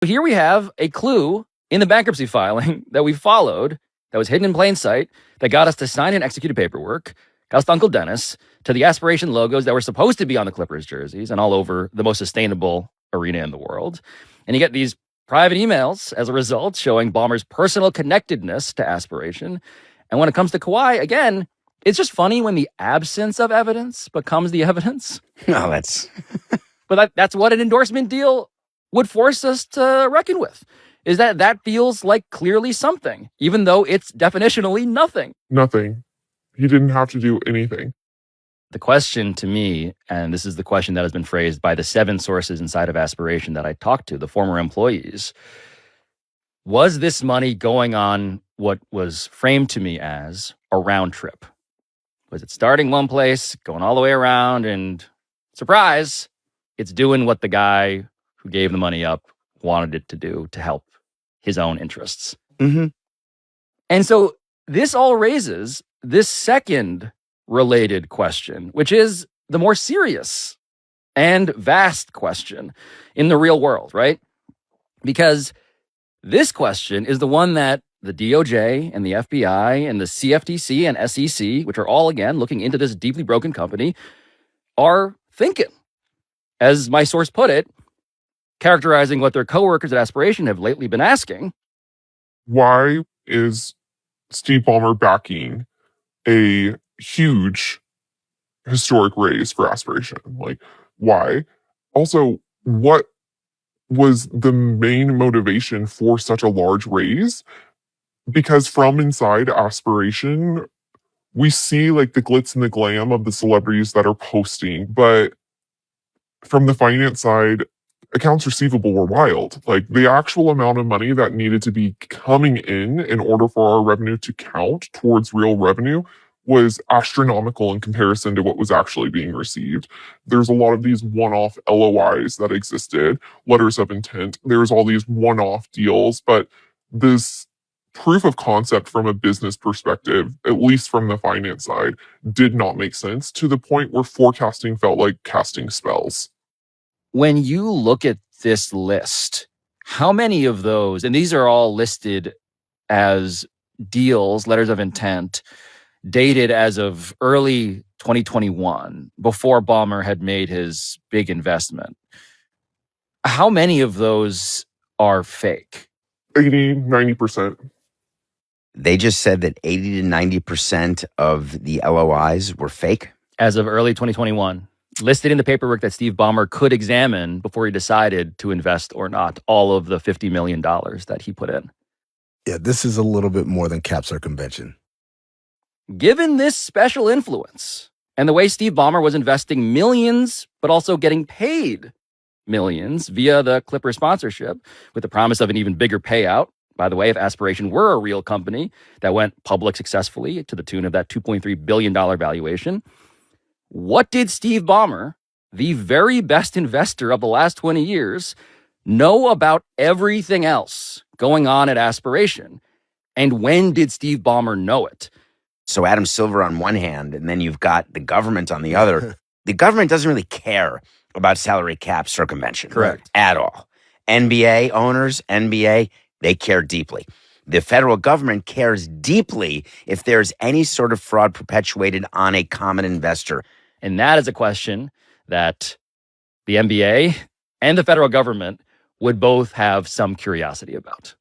Here we have a clue in the bankruptcy filing that we followed, that was hidden in plain sight, that got us to sign and execute paperwork, got us to Uncle Dennis, to the aspiration logos that were supposed to be on the Clippers jerseys and all over the most sustainable arena in the world. And you get these private emails as a result showing Ballmer's personal connectedness to aspiration. And when it comes to Kawhi, again, it's just funny when the absence of evidence becomes the evidence. No, that's... But that's what an endorsement deal would force us to reckon with, is that feels like clearly something, even though it's definitionally nothing. Nothing. He didn't have to do anything. The question to me, and this is the question that has been phrased by the 7 sources inside of Aspiration that I talked to, the former employees, was this money going on what was framed to me as a round trip? Was it starting one place, going all the way around, and surprise, it's doing what the guy who gave the money up wanted it to do to help his own interests? Mm-hmm. And so this all raises this second related question, which is the more serious and vast question in the real world, right? Because this question is the one that the DOJ and the FBI and the CFTC and SEC, which are all, again, looking into this deeply broken company, are thinking. As my source put it, characterizing what their coworkers at Aspiration have lately been asking. Why is Steve Ballmer backing a huge historic raise for Aspiration? Like, why? Also, what was the main motivation for such a large raise? Because from inside Aspiration, we see like the glitz and the glam of the celebrities that are posting, but from the finance side, accounts receivable were wild. Like the actual amount of money that needed to be coming in order for our revenue to count towards real revenue was astronomical in comparison to what was actually being received. There's a lot of these one-off LOIs that existed, letters of intent. There's all these one-off deals, but this proof of concept from a business perspective, at least from the finance side, did not make sense to the point where forecasting felt like casting spells. When you look at this list, how many of those, and these are all listed as deals, letters of intent, dated as of early 2021, before Ballmer had made his big investment, how many of those are fake? 80, 90%. They just said that 80 to 90% of the LOIs were fake? As of early 2021. Listed in the paperwork that Steve Ballmer could examine before he decided to invest or not, all of the $50 million that he put in. Yeah, this is a little bit more than cap circumvention. Given this special influence and the way Steve Ballmer was investing millions, but also getting paid millions via the Clipper sponsorship with the promise of an even bigger payout, by the way, if Aspiration were a real company that went public successfully to the tune of that $2.3 billion valuation, what did Steve Ballmer, the very best investor of the last 20 years, know about everything else going on at Aspiration? And when did Steve Ballmer know it? So Adam Silver on one hand, and then you've got the government on the other. The government doesn't really care about salary cap circumvention. Correct. At all. NBA owners, NBA, they care deeply. The federal government cares deeply if there's any sort of fraud perpetuated on a common investor. And that is a question that the NBA and the federal government would both have some curiosity about.